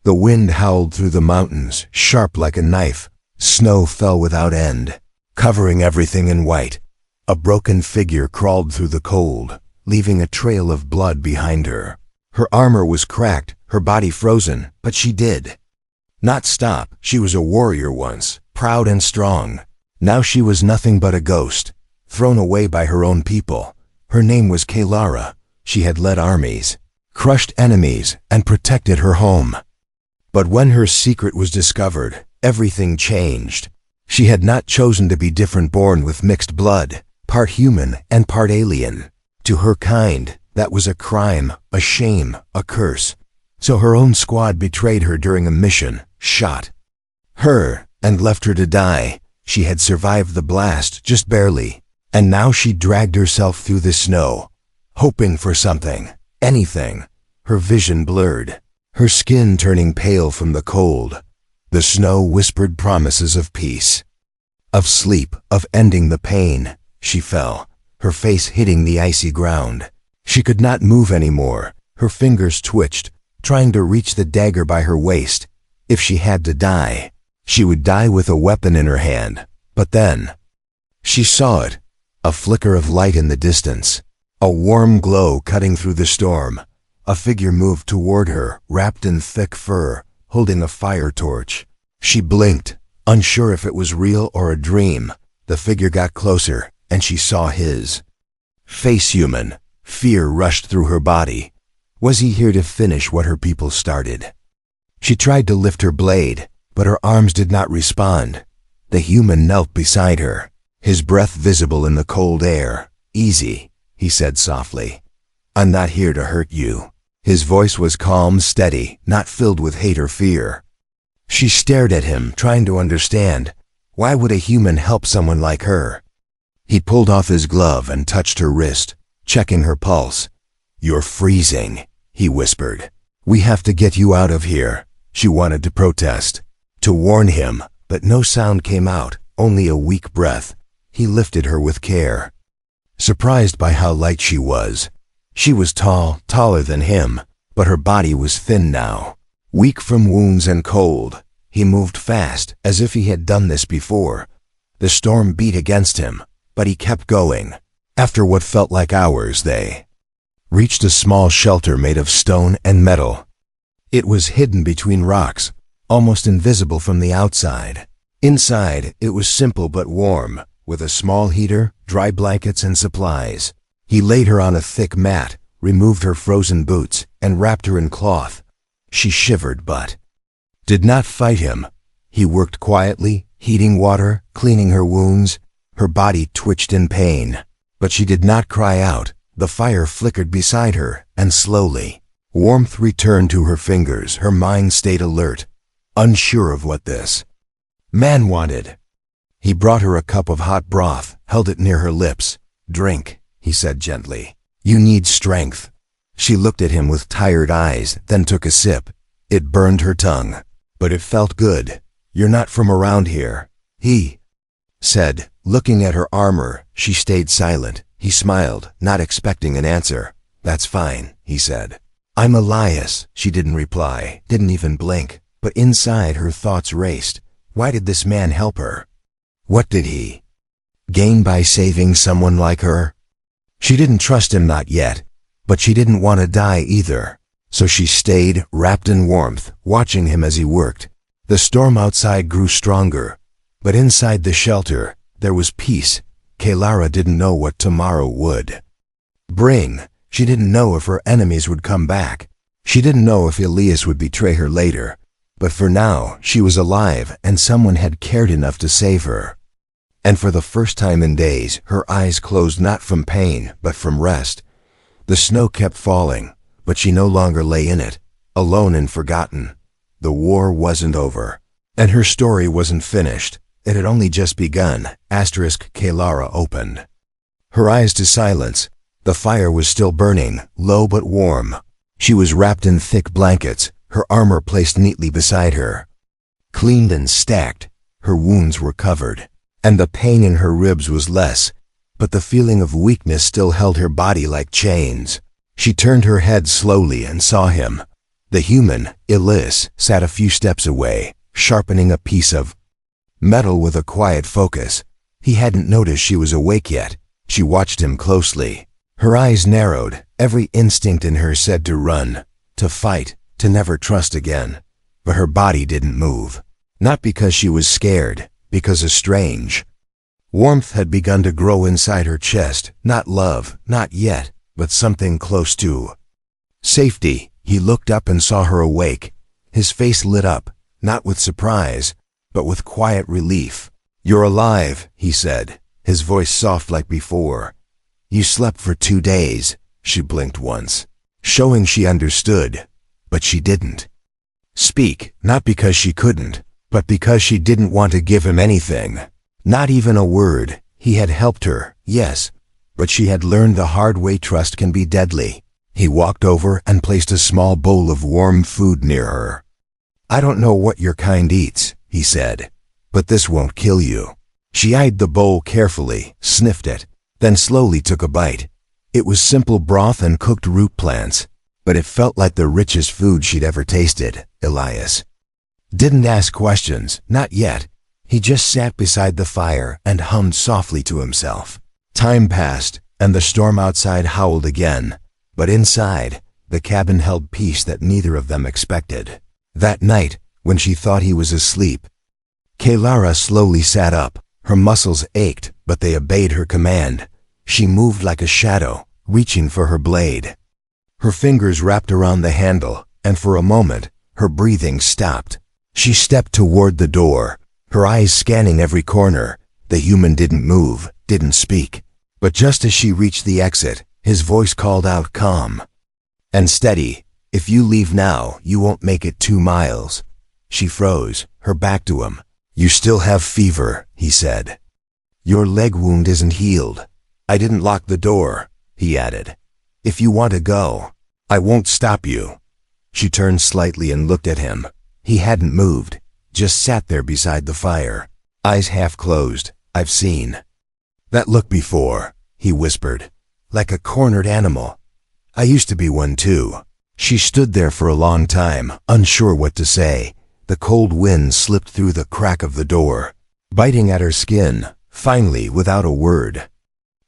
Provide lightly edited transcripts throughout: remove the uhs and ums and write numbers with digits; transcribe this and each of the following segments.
The wind howled through the mountains, sharp like a knife. Snow fell without end, covering everything in white. A broken figure crawled through the cold, leaving a trail of blood behind her. Her armor was cracked, her body frozen, but she did not stop. She was a warrior once, proud and strong. Now she was nothing but a ghost, thrown away by her own people. Her name was Kaylara. She had led armies, crushed enemies, and protected her home. But when her secret was discovered, everything changed. She had not chosen to be different, born with mixed blood, part human and part alien. To her kind, that was a crime, a shame, a curse. So her own squad betrayed her during a mission, shot her, and left her to die. She had survived the blast, just barely, and now she dragged herself through the snow, hoping for something, anything. Her vision blurred, her skin turning pale from the cold. The snow whispered promises of peace, of sleep, of ending the pain. She fell, her face hitting the icy ground. She could not move anymore. Her fingers twitched, trying to reach the dagger by her waist. If she had to die, she would die with a weapon in her hand. But then, she saw it, a flicker of light in the distance, a warm glow cutting through the storm. A figure moved toward her, wrapped in thick fur, holding a fire torch. She blinked, unsure if it was real or a dream. The figure got closer, and she saw his face human. Fear rushed through her body. Was he here to finish what her people started? She tried to lift her blade, but her arms did not respond. The human knelt beside her, his breath visible in the cold air. "Easy," he said softly. "I'm not here to hurt you." His voice was calm, steady, not filled with hate or fear. She stared at him, trying to understand. Why would a human help someone like her? He pulled off his glove and touched her wrist, checking her pulse. "You're freezing," he whispered. "We have to get you out of here." She wanted to protest, to warn him, but no sound came out, only a weak breath. He lifted her with care, surprised by how light she was. She was tall, taller than him, but her body was thin now, weak from wounds and cold. He moved fast, as if he had done this before. The storm beat against him, but he kept going. After what felt like hours, they reached a small shelter made of stone and metal. It was hidden between rocks, almost invisible from the outside. Inside, it was simple but warm, with a small heater, dry blankets, and supplies. He laid her on a thick mat, removed her frozen boots, and wrapped her in cloth. She shivered but did not fight him. He worked quietly, heating water, cleaning her wounds. Her body twitched in pain, but she did not cry out. The fire flickered beside her, and slowly, warmth returned to her fingers. Her mind stayed alert, unsure of what this man wanted. He brought her a cup of hot broth, held it near her lips. "Drink," he said gently. "You need strength." She looked at him with tired eyes, then took a sip. It burned her tongue, but it felt good. "You're not from around here," he said, looking at her armor. She stayed silent. He smiled, not expecting an answer. "That's fine," he said. "I'm Elias." She didn't reply, didn't even blink, but inside her thoughts raced. Why did this man help her? What did he gain by saving someone like her? She didn't trust him, not yet, but she didn't want to die either. So she stayed, wrapped in warmth, watching him as he worked. The storm outside grew stronger, but inside the shelter, there was peace. Kaylara didn't know what tomorrow would bring. She didn't know if her enemies would come back. She didn't know if Elias would betray her later. But for now, she was alive, and someone had cared enough to save her. And for the first time in days, her eyes closed not from pain, but from rest. The snow kept falling, but she no longer lay in it, alone and forgotten. The war wasn't over, and her story wasn't finished. It had only just begun. Kaylara opened her eyes to silence. The fire was still burning, low but warm. She was wrapped in thick blankets, her armor placed neatly beside her, cleaned and stacked. Her wounds were covered, and the pain in her ribs was less, but the feeling of weakness still held her body like chains. She turned her head slowly and saw him. The human, Elias, sat a few steps away, sharpening a piece of metal with a quiet focus. He hadn't noticed she was awake yet. She watched him closely. Her eyes narrowed. Every instinct in her said to run, to fight, to never trust again. But her body didn't move. Not because she was scared, because a strange warmth had begun to grow inside her chest. Not love, not yet, but something close to safety. He looked up and saw her awake. His face lit up, not with surprise, but with quiet relief. "You're alive," he said, his voice soft like before. "You slept for 2 days." She blinked once, showing she understood, but she didn't speak, not because she couldn't, but because she didn't want to give him anything. Not even a word. He had helped her, yes, but she had learned the hard way trust can be deadly. He walked over and placed a small bowl of warm food near her. "I don't know what your kind eats," he said, "but this won't kill you." She eyed the bowl carefully, sniffed it, then slowly took a bite. It was simple broth and cooked root plants, but it felt like the richest food she'd ever tasted. Elias didn't ask questions, not yet. He just sat beside the fire and hummed softly to himself. Time passed, and the storm outside howled again. But inside, the cabin held peace that neither of them expected. That night, when she thought he was asleep, Kaylara slowly sat up. Her muscles ached, but they obeyed her command. She moved like a shadow, reaching for her blade. Her fingers wrapped around the handle, and for a moment, her breathing stopped. She stepped toward the door, her eyes scanning every corner. The human didn't move, didn't speak. But just as she reached the exit, his voice called out calm and steady, "If you leave now, you won't make it 2 miles." She froze, her back to him. "You still have fever," he said. "Your leg wound isn't healed." "I didn't lock the door," he added. "If you want to go, I won't stop you." She turned slightly and looked at him. He hadn't moved, just sat there beside the fire, eyes half closed. "I've seen that look before," he whispered, "like a cornered animal. I used to be one too." She stood there for a long time, unsure what to say. The cold wind slipped through the crack of the door, biting at her skin. Finally, without a word,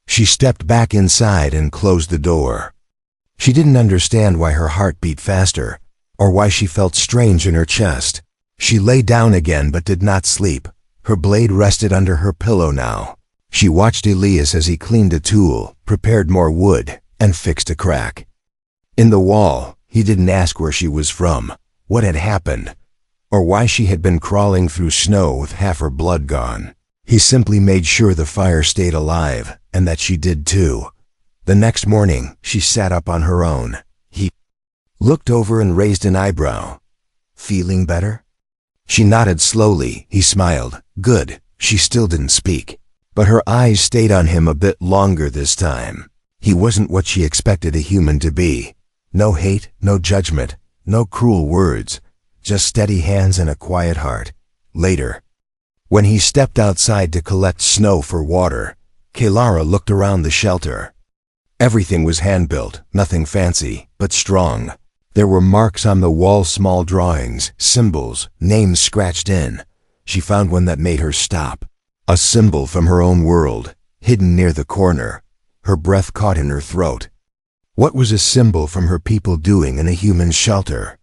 she stepped back inside and closed the door. She didn't understand why her heart beat faster, or why she felt strange in her chest. She lay down again but did not sleep. Her blade rested under her pillow now. She watched Elias as he cleaned a tool, prepared more wood, and fixed a crack in the wall. He didn't ask where she was from, what had happened, or why she had been crawling through snow with half her blood gone. He simply made sure the fire stayed alive, and that she did too. The next morning, she sat up on her own. He looked over and raised an eyebrow. "Feeling better?" She nodded slowly. He smiled. "Good." She still didn't speak, but her eyes stayed on him a bit longer this time. He wasn't what she expected a human to be. No hate, no judgment, no cruel words, just steady hands and a quiet heart. Later, when he stepped outside to collect snow for water, Kaylara looked around the shelter. Everything was hand-built, nothing fancy, but strong. There were marks on the wall, small drawings, symbols, names scratched in. She found one that made her stop. A symbol from her own world, hidden near the corner. Her breath caught in her throat. What was a symbol from her people doing in a human shelter?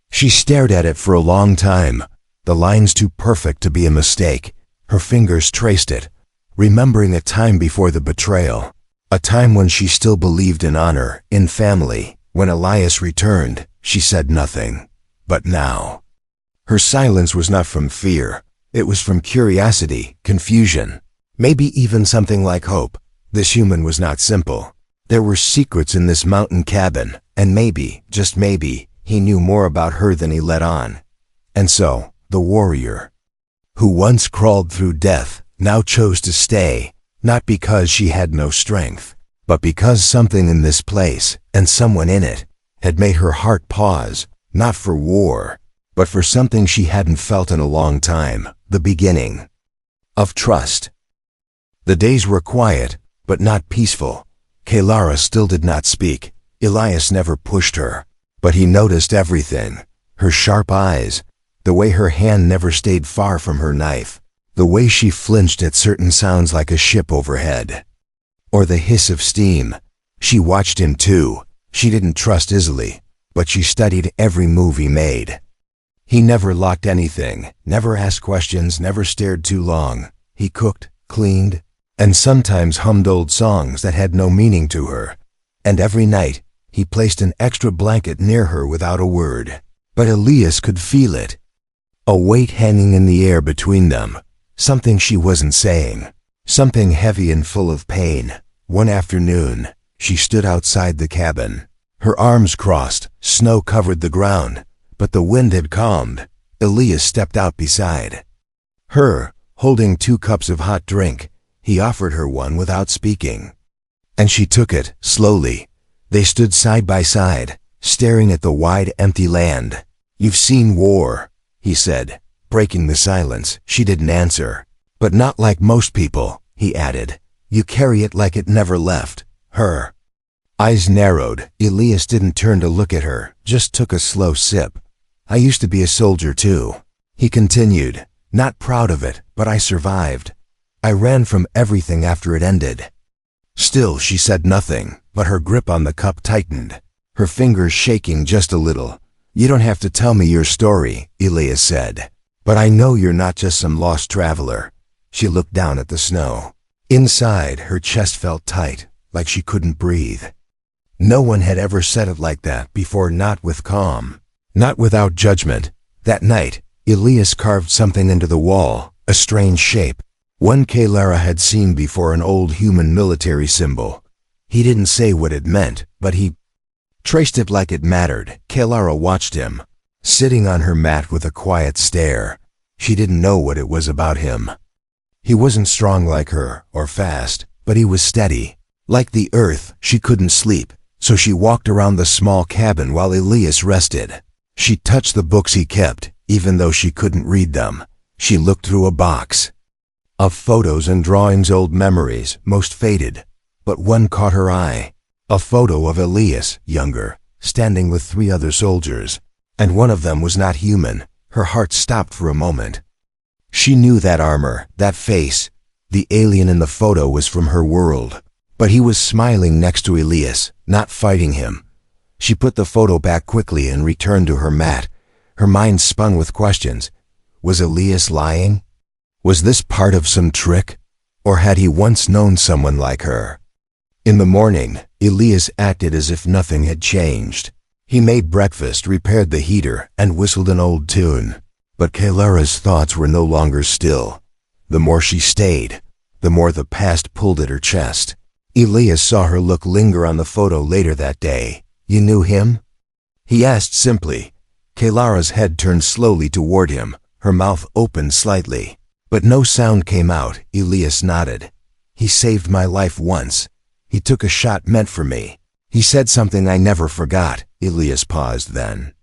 She stared at it for a long time, the lines too perfect to be a mistake. Her fingers traced it, remembering a time before the betrayal. A time when she still believed in honor, in family. When Elias returned, she said nothing. But now, her silence was not from fear. It was from curiosity, confusion, maybe even something like hope. This human was not simple. There were secrets in this mountain cabin, and maybe, just maybe, he knew more about her than he let on. And so, the warrior, who once crawled through death, now chose to stay, not because she had no strength, but because something in this place, and someone in it, had made her heart pause, not for war, but for something she hadn't felt in a long time, the beginning of trust. The days were quiet, but not peaceful. Kaylara still did not speak. Elias never pushed her, But he noticed everything. Her sharp eyes, the way her hand never stayed far from her knife, the way she flinched at certain sounds like a ship overhead, or the hiss of steam. She watched him too. She didn't trust easily, but she studied every move he made. He never locked anything, never asked questions, never stared too long. He cooked, cleaned, and sometimes hummed old songs that had no meaning to her. And every night, he placed an extra blanket near her without a word. But Elias could feel it. A weight hanging in the air between them. Something she wasn't saying. Something heavy and full of pain. One afternoon, she stood outside the cabin. Her arms crossed, snow covered the ground, but the wind had calmed. Elias stepped out beside her, holding 2 cups of hot drink. He offered her one without speaking. And she took it, slowly. They stood side by side, staring at the wide, empty land. "You've seen war," he said, breaking the silence. She didn't answer. "But not like most people," he added. "You carry it like it never left." Her eyes narrowed. Elias didn't turn to look at her, just took a slow sip. "I used to be a soldier too," he continued. "Not proud of it, but I survived. I ran from everything after it ended." Still, she said nothing, but her grip on the cup tightened, her fingers shaking just a little. "You don't have to tell me your story," Elias said. "But I know you're not just some lost traveler." She looked down at the snow. Inside, her chest felt tight, like she couldn't breathe. No one had ever said it like that before, not with calm, not without judgment. That night, Elias carved something into the wall, a strange shape, one Kalara had seen before, an old human military symbol. He didn't say what it meant, but he traced it like it mattered. Kalara watched him, sitting on her mat with a quiet stare. She didn't know what it was about him. He wasn't strong like her, or fast, but he was steady. Like the earth, she couldn't sleep, so she walked around the small cabin while Elias rested. She touched the books he kept, even though she couldn't read them. She looked through a box of photos and drawings, old memories, most faded, but one caught her eye. A photo of Elias, younger, standing with 3 other soldiers, and one of them was not human. Her heart stopped for a moment. She knew that armor, that face. The alien in the photo was from her world, but he was smiling next to Elias, not fighting him. She put the photo back quickly and returned to her mat. Her mind spun with questions. Was Elias lying? Was this part of some trick? Or had he once known someone like her? In the morning, Elias acted as if nothing had changed. He made breakfast, repaired the heater, and whistled an old tune. But Kalara's thoughts were no longer still. The more she stayed, the more the past pulled at her chest. Elias saw her look linger on the photo later that day. "You knew him?" he asked simply. Kalara's head turned slowly toward him, her mouth opened slightly. But no sound came out. Elias nodded. "He saved my life once. He took a shot meant for me. He said something I never forgot." Elias paused, then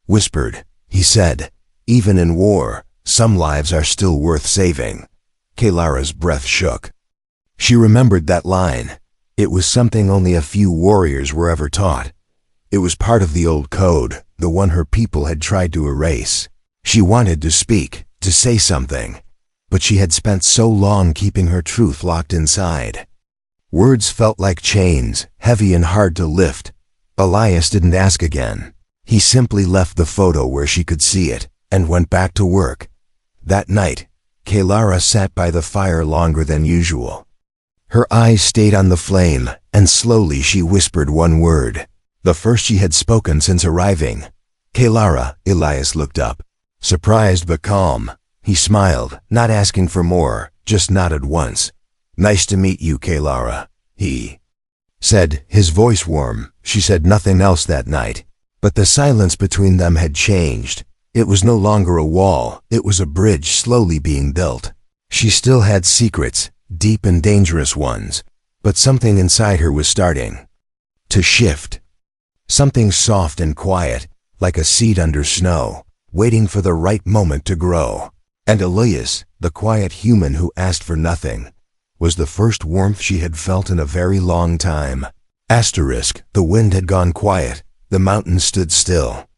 whispered. He said, "Even in war, some lives are still worth saving." Kalara's breath shook. She remembered that line. It was something only a few warriors were ever taught. It was part of the old code, the one her people had tried to erase. She wanted to speak, to say something, but she had spent so long keeping her truth locked inside. Words felt like chains, heavy and hard to lift. Elias didn't ask again. He simply left the photo where she could see it, and went back to work. That night, Kalara sat by the fire longer than usual. Her eyes stayed on the flame, and slowly she whispered one word, the first she had spoken since arriving. "Kalara." Elias looked up, surprised but calm. He smiled, not asking for more, just nodded once. "Nice to meet you, Kalara," he said, his voice warm. She said nothing else that night, but the silence between them had changed. It was no longer a wall, it was a bridge slowly being built. She still had secrets, deep and dangerous ones, but something inside her was starting to shift. Something soft and quiet, like a seed under snow, waiting for the right moment to grow. And Elias, the quiet human who asked for nothing, was the first warmth she had felt in a very long time. The wind had gone quiet, The mountains stood still,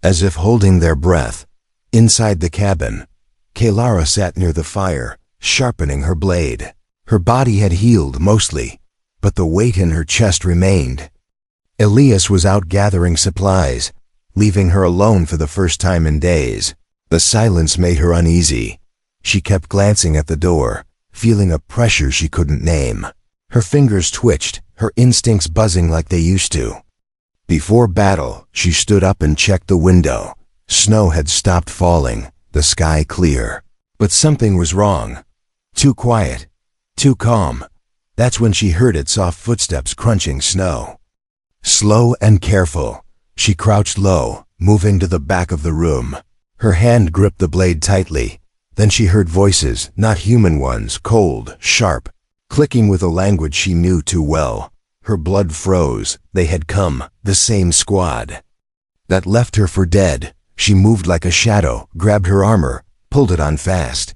as if holding their breath. Inside the cabin, Kaylara sat near the fire, sharpening her blade. Her body had healed mostly, but the weight in her chest remained. Elias was out gathering supplies, leaving her alone for the first time in days. The silence made her uneasy. She kept glancing at the door, feeling a pressure she couldn't name. Her fingers twitched, her instincts buzzing like they used to. Before battle, she stood up and checked the window. Snow had stopped falling, the sky clear. But something was wrong. Too quiet, too calm. That's when she heard its soft footsteps crunching snow. Slow and careful, she crouched low, moving to the back of the room. Her hand gripped the blade tightly. Then she heard voices, not human ones, cold, sharp, clicking with a language she knew too well. Her blood froze. They had come, the same squad. That left her for dead. She moved like a shadow, grabbed her armor, pulled it on fast.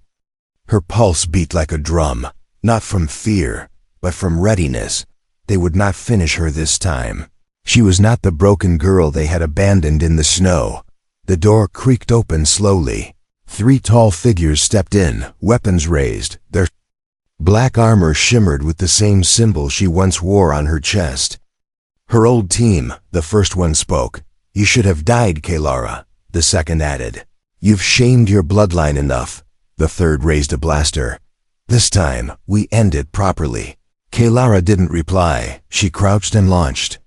Her pulse beat like a drum, not from fear, but from readiness. They would not finish her this time. She was not the broken girl they had abandoned in the snow. The door creaked open slowly. 3 tall figures stepped in, weapons raised. Their black armor shimmered with the same symbol she once wore on her chest. Her old team, the first one spoke. "You should have died, Kaylara," the second added. "You've shamed your bloodline enough." The third raised a blaster. "This time, we end it properly." Kaylara didn't reply. She crouched and launched.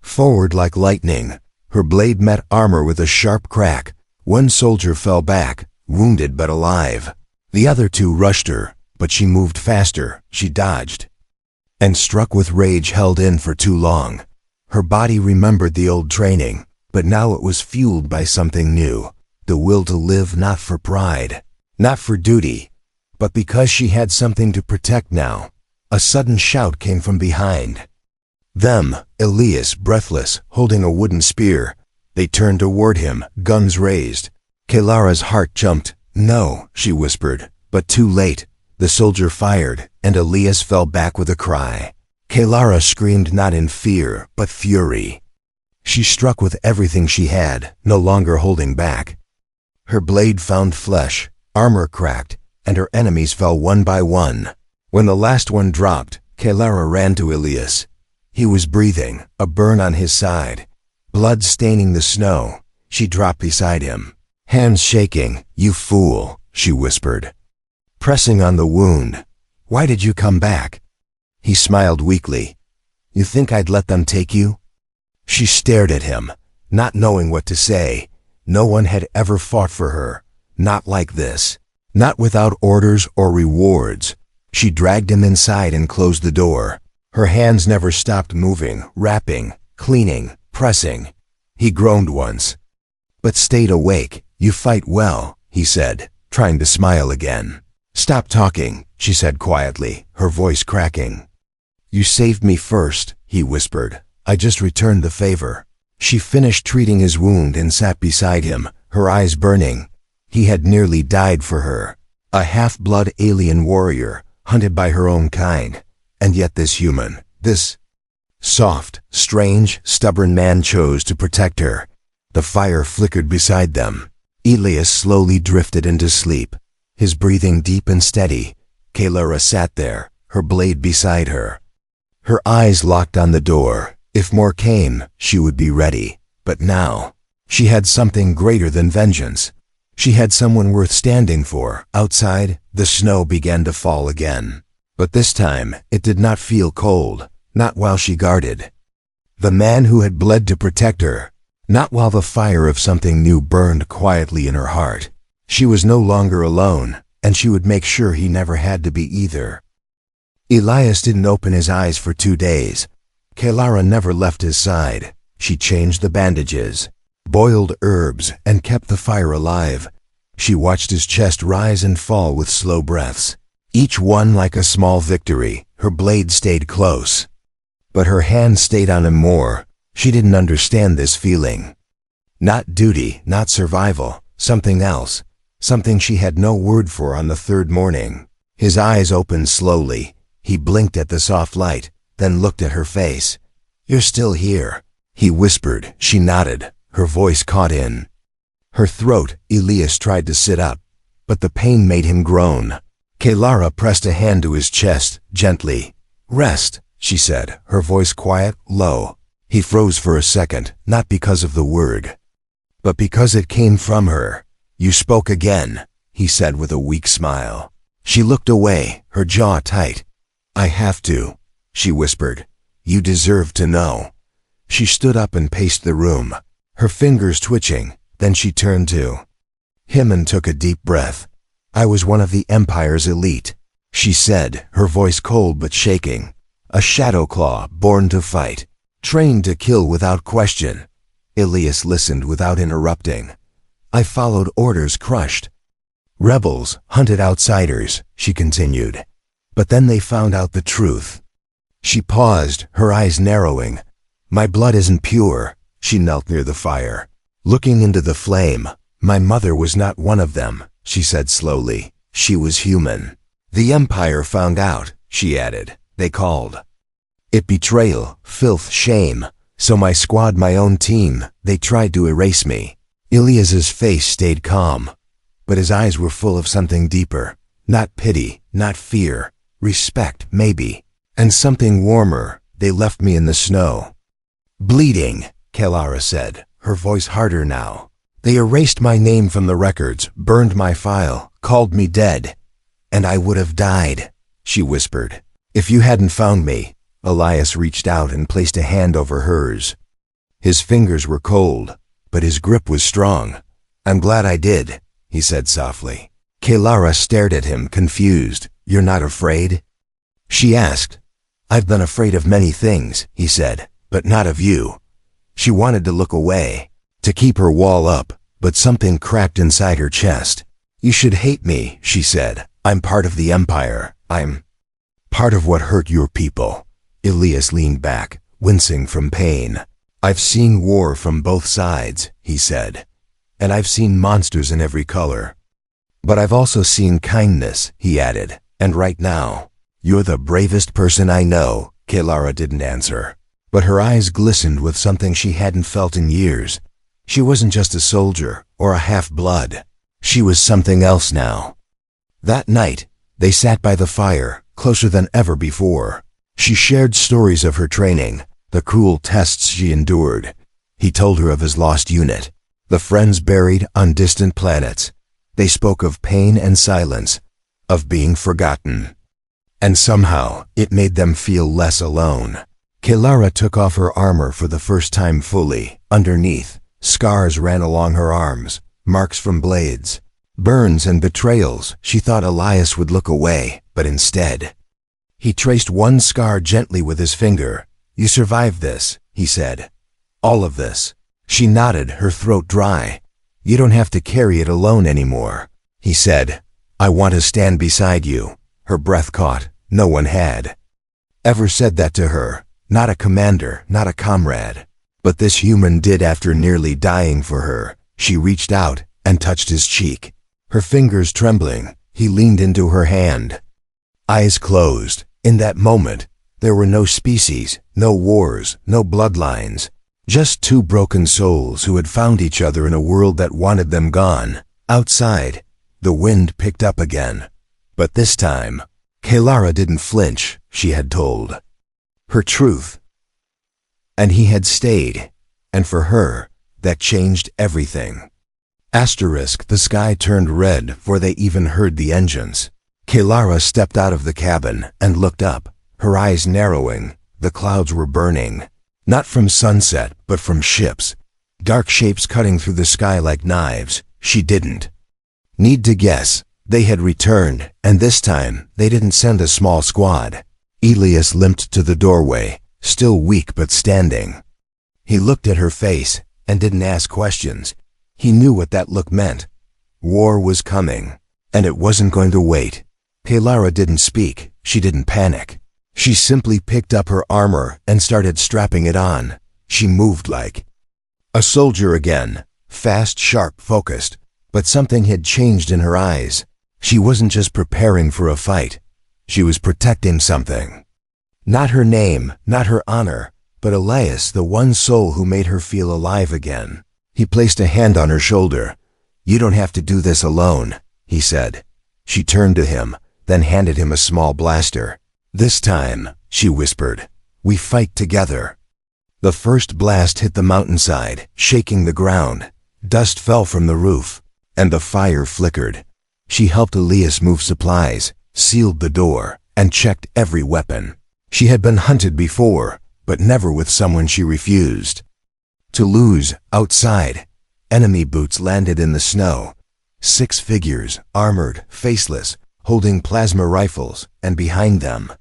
Forward like lightning, her blade met armor with a sharp crack. One soldier fell back, wounded but alive. The other 2 rushed her, but she moved faster. She dodged, and struck with rage held in for too long. Her body remembered the old training, but now it was fueled by something new. The will to live, not for pride, not for duty, but because she had something to protect now. A sudden shout came from behind them. Elias, breathless, holding a wooden spear. They turned toward him, guns raised. Kaylara's heart jumped. "No," she whispered, but too late. The soldier fired, and Elias fell back with a cry. Kaylara screamed not in fear, but fury. She struck with everything she had, no longer holding back. Her blade found flesh, armor cracked, and her enemies fell one by one. When the last one dropped, Kaylara ran to Elias. He was breathing, a burn on his side, blood staining the snow. She dropped beside him, hands shaking. "You fool," she whispered, pressing on the wound. "Why did you come back?" He smiled weakly. "You think I'd let them take you?" She stared at him, not knowing what to say. No one had ever fought for her, not like this, not without orders or rewards. She dragged him inside and closed the door. Her hands never stopped moving, wrapping, cleaning, pressing. He groaned once, but stayed awake. "You fight well," he said, trying to smile again. "Stop talking," she said quietly, her voice cracking. "You saved me first," he whispered. "I just returned the favor." She finished treating his wound and sat beside him, her eyes burning. He had nearly died for her. A half-blood alien warrior, hunted by her own kind. And yet this human, this soft, strange, stubborn man chose to protect her. The fire flickered beside them. Elias slowly drifted into sleep, his breathing deep and steady. Kaylara sat there, her blade beside her. Her eyes locked on the door. If more came, she would be ready. But now, she had something greater than vengeance. She had someone worth standing for. Outside, the snow began to fall again. But this time, it did not feel cold, not while she guarded the man who had bled to protect her, not while the fire of something new burned quietly in her heart. She was no longer alone, and she would make sure he never had to be either. Elias didn't open his eyes for 2 days. Kaylara never left his side. She changed the bandages, boiled herbs, and kept the fire alive. She watched his chest rise and fall with slow breaths, each one like a small victory. Her blade stayed close, but her hand stayed on him more. She didn't understand this feeling. Not duty, not survival, something else, something she had no word for on the 3rd morning. His eyes opened slowly. He blinked at the soft light, then looked at her face. "You're still here." He whispered. She nodded. Her voice caught in her throat. Elias tried to sit up, but the pain made him groan. Kelara pressed a hand to his chest, gently. "Rest," she said, her voice quiet, low. He froze for a second, not because of the word, but because it came from her. "You spoke again," he said with a weak smile. She looked away, her jaw tight. "I have to," she whispered. "You deserve to know." She stood up and paced the room, her fingers twitching. Then she turned to him and took a deep breath. "I was one of the Empire's elite," she said, her voice cold but shaking. "A shadow claw, born to fight, trained to kill without question." Elias listened without interrupting. "I followed orders, crushed rebels, hunted outsiders," she continued. "But then they found out the truth." She paused, her eyes narrowing. "My blood isn't pure." She knelt near the fire, looking into the flame. "My mother was not one of them," she said slowly. "She was human. The Empire found out," she added. "They called it betrayal, filth, shame. So my squad, my own team, they tried to erase me." Elias's face stayed calm, but his eyes were full of something deeper. Not pity, not fear, respect, maybe, and something warmer. "They left me in the snow, bleeding," Kelara said, her voice harder now. "They erased my name from the records, burned my file, called me dead. And I would have died," she whispered, "if you hadn't found me." Elias reached out and placed a hand over hers. His fingers were cold, but his grip was strong. "I'm glad I did," he said softly. Kelara stared at him, confused. "You're not afraid?" she asked. "I've been afraid of many things," he said, "but not of you." She wanted to look away, to keep her wall up, but something cracked inside her chest. "You should hate me," she said. "I'm part of the Empire. I'm part of what hurt your people." Elias leaned back, wincing from pain. "I've seen war from both sides," he said, "and I've seen monsters in every color. But I've also seen kindness," he added, "and right now, you're the bravest person I know." Kelara didn't answer, but her eyes glistened with something she hadn't felt in years. She wasn't just a soldier or a half-blood. She was something else now. That night, they sat by the fire, closer than ever before. She shared stories of her training, the cruel tests she endured. He told her of his lost unit, the friends buried on distant planets. They spoke of pain and silence, of being forgotten. And somehow, it made them feel less alone. Kelara took off her armor for the first time fully. Underneath, scars ran along her arms, marks from blades, burns and betrayals. She thought Elias would look away, but instead, he traced one scar gently with his finger. "You survived this," he said. "All of this." She nodded, her throat dry. "You don't have to carry it alone anymore," he said. "I want to stand beside you." Her breath caught. No one had ever said that to her. Not a commander, not a comrade. But this human did after nearly dying for her. She reached out and touched his cheek. Her fingers trembling, he leaned into her hand. Eyes closed. In that moment, there were no species, no wars, no bloodlines. Just two broken souls who had found each other in a world that wanted them gone. Outside, the wind picked up again. But this time, Kelara didn't flinch. She had told her truth. And he had stayed. And for her, that changed everything. Asterisk, the sky turned red before they even heard the engines. Kelara stepped out of the cabin and looked up, her eyes narrowing. The clouds were burning. Not from sunset, but from ships. Dark shapes cutting through the sky like knives. She didn't need to guess. They had returned, and this time, they didn't send a small squad. Elias limped to the doorway, still weak but standing. He looked at her face and didn't ask questions. He knew what that look meant. War was coming, and it wasn't going to wait. Kelara didn't speak. She didn't panic. She simply picked up her armor and started strapping it on. She moved like a soldier again, fast, sharp, focused. But something had changed in her eyes. She wasn't just preparing for a fight. She was protecting something. Not her name, not her honor, but Elias, the one soul who made her feel alive again. He placed a hand on her shoulder. "You don't have to do this alone," he said. She turned to him, then handed him a small blaster. "This time," she whispered, "we fight together." The first blast hit the mountainside, shaking the ground. Dust fell from the roof, and the fire flickered. She helped Elias move supplies, sealed the door, and checked every weapon. She had been hunted before, but never with someone she refused to lose. Outside, enemy boots landed in the snow. 6 figures, armored, faceless, holding plasma rifles, and behind them,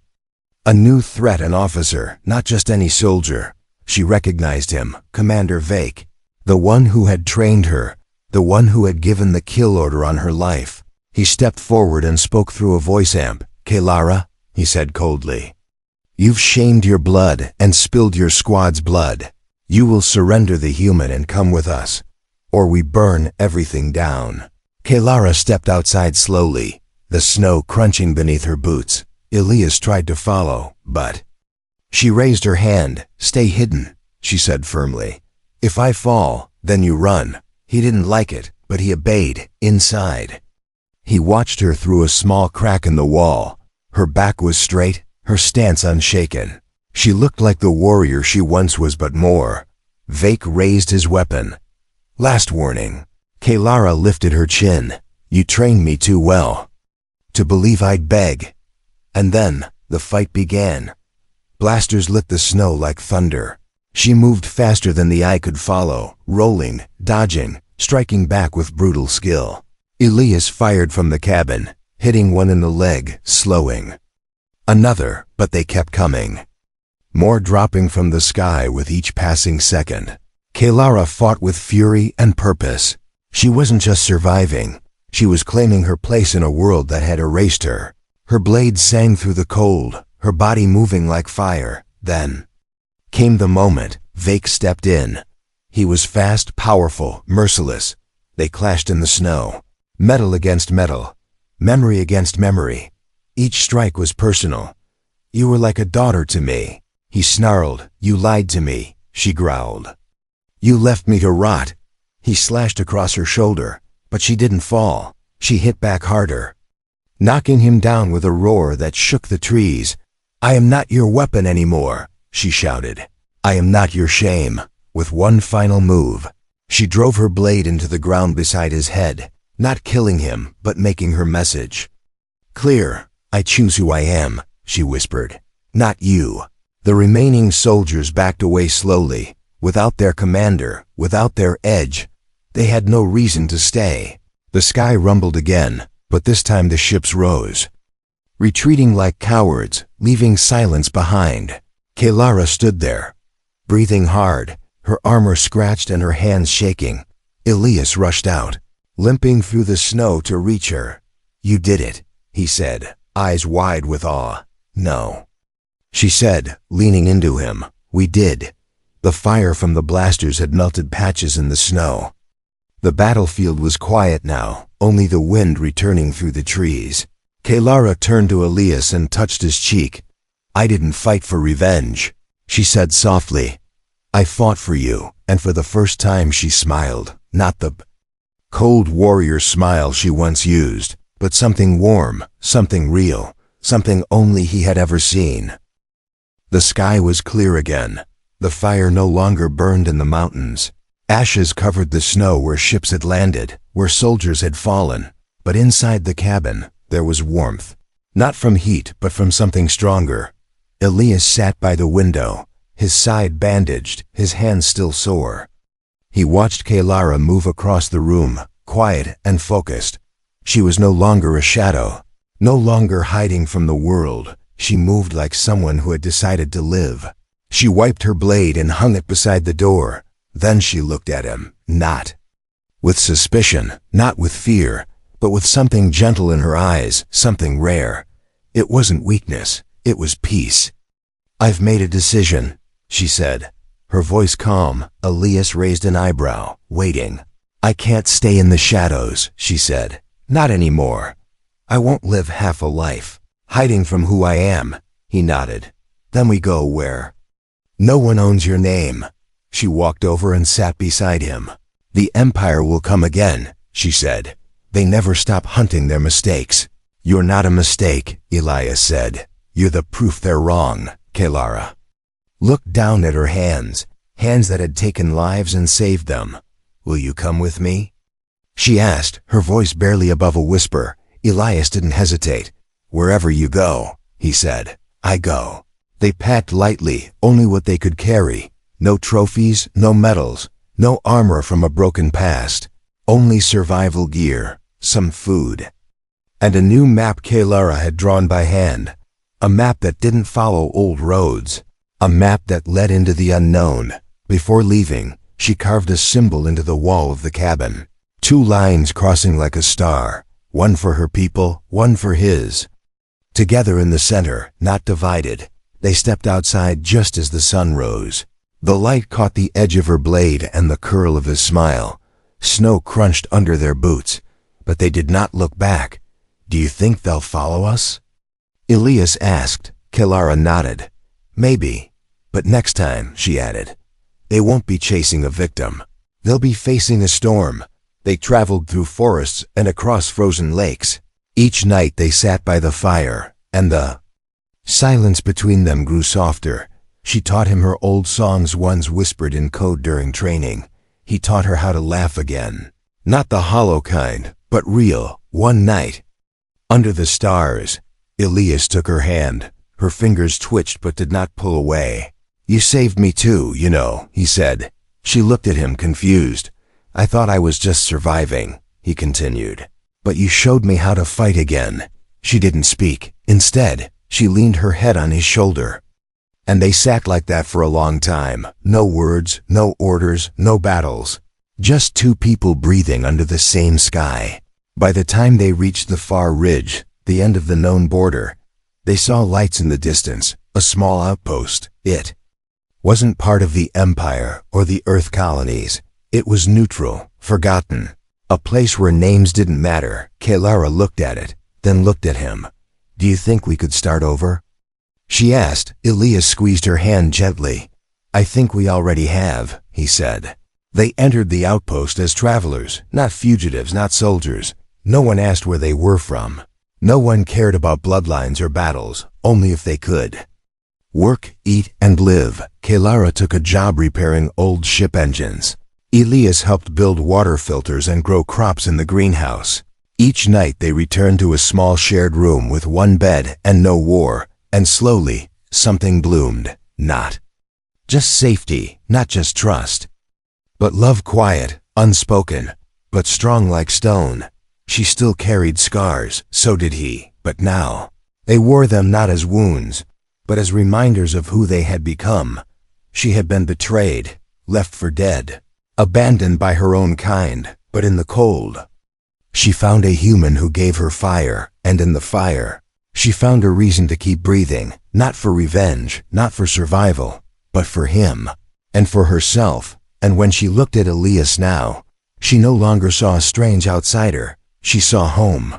a new threat, an officer, not just any soldier. She recognized him, Commander Vake, the one who had trained her, the one who had given the kill order on her life. He stepped forward and spoke through a voice amp. "Kaylara," he said coldly, "you've shamed your blood and spilled your squad's blood. You will surrender the human and come with us, or we burn everything down." Kaylara stepped outside slowly, the snow crunching beneath her boots. Elias tried to follow, but she raised her hand. "Stay hidden," she said firmly. "If I fall, then you run." He didn't like it, but he obeyed. Inside, he watched her through a small crack in the wall. Her back was straight, her stance unshaken. She looked like the warrior she once was, but more. Vake raised his weapon. "Last warning." Kaylara lifted her chin. "You trained me too well to believe I'd beg." And then the fight began. Blasters lit the snow like thunder. She moved faster than the eye could follow, rolling, dodging, striking back with brutal skill. Elias fired from the cabin, hitting one in the leg, slowing. Another, but they kept coming. More dropping from the sky with each passing second. Kaylara fought with fury and purpose. She wasn't just surviving. She was claiming her place in a world that had erased her. Her blade sang through the cold, her body moving like fire. Then came the moment. Vake stepped in. He was fast, powerful, merciless. They clashed in the snow. Metal against metal. Memory against memory. Each strike was personal. "You were like a daughter to me," he snarled. "You lied to me," she growled. "You left me to rot." He slashed across her shoulder, but she didn't fall. She hit back harder, knocking him down with a roar that shook the trees. "I am not your weapon anymore," she shouted. "I am not your shame." With one final move, she drove her blade into the ground beside his head, not killing him, but making her message clear. "I choose who I am," she whispered. "Not you." The remaining soldiers backed away slowly, without their commander, without their edge. They had no reason to stay. The sky rumbled again, but this time the ships rose, retreating like cowards, leaving silence behind. Kaylara stood there, breathing hard, her armor scratched and her hands shaking. Elias rushed out, limping through the snow to reach her. "You did it," he said, eyes wide with awe. "No," she said, leaning into him. "We did." The fire from the blasters had melted patches in the snow. The battlefield was quiet now, only the wind returning through the trees. Kaylara turned to Elias and touched his cheek. "I didn't fight for revenge," she said softly. "I fought for you," and for the first time she smiled, not the cold warrior smile she once used, but something warm, something real, something only he had ever seen. The sky was clear again. The fire no longer burned in the mountains. Ashes covered the snow where ships had landed, where soldiers had fallen. But inside the cabin, there was warmth. Not from heat, but from something stronger. Elias sat by the window, his side bandaged, his hands still sore. He watched Kaylara move across the room, quiet and focused. She was no longer a shadow, no longer hiding from the world. She moved like someone who had decided to live. She wiped her blade and hung it beside the door. Then she looked at him, not with suspicion, not with fear, but with something gentle in her eyes, something rare. It wasn't weakness, it was peace. "I've made a decision," she said, her voice calm. Elias raised an eyebrow, waiting. "I can't stay in the shadows," she said. "Not anymore. I won't live half a life, hiding from who I am." He nodded. "Then we go where No one owns your name. She walked over and sat beside him. The Empire will come again, she said. They never stop hunting their mistakes. You're not a mistake, Elias said. You're the proof they're wrong, Kelara. Looked down at her hands that had taken lives and saved them. Will you come with me? She asked, her voice barely above a whisper. Elias didn't hesitate. Wherever you go, he said, I go. They packed lightly, only what they could carry. No trophies, no medals, no armor from a broken past. Only survival gear, some food. And a new map Kelara had drawn by hand. A map that didn't follow old roads. A map that led into the unknown. Before leaving, she carved a symbol into the wall of the cabin. 2 lines crossing like a star. One for her people, one for his. Together in the center, not divided. They stepped outside just as the sun rose. The light caught the edge of her blade and the curl of his smile. Snow crunched under their boots, but they did not look back. Do you think they'll follow us? Elias asked. Kelara nodded. Maybe, but next time, she added. They won't be chasing a victim. They'll be facing a storm. They traveled through forests and across frozen lakes. Each night they sat by the fire, and the silence between them grew softer. She taught him her old songs once whispered in code during training. He taught her how to laugh again. Not the hollow kind, but real. One night, under the stars, Elias took her hand. Her fingers twitched but did not pull away. You saved me too, you know, he said. She looked at him confused. I thought I was just surviving, he continued. But you showed me how to fight again. She didn't speak. Instead, she leaned her head on his shoulder. And they sat like that for a long time. No words, no orders, no battles. Just 2 people breathing under the same sky. By the time they reached the far ridge, the end of the known border, they saw lights in the distance, a small outpost. It wasn't part of the Empire or the Earth colonies. It was neutral, forgotten. A place where names didn't matter. Kelara looked at it, then looked at him. Do you think we could start over? She asked. Elias squeezed her hand gently. I think we already have, he said. They entered the outpost as travelers, not fugitives, not soldiers. No one asked where they were from. No one cared about bloodlines or battles, only if they could. Work, eat, and live. Kelara took a job repairing old ship engines. Elias helped build water filters and grow crops in the greenhouse. Each night they returned to a small shared room with 1 bed and no war, and slowly, something bloomed. Not just safety, not just trust, but love, quiet, unspoken, but strong like stone. She still carried scars, so did he, but now they wore them not as wounds, but as reminders of who they had become. She had been betrayed, left for dead, abandoned by her own kind, but in the cold, she found a human who gave her fire, and in the fire, she found a reason to keep breathing, not for revenge, not for survival, but for him, and for herself. And when she looked at Elias now, she no longer saw a strange outsider. She saw home.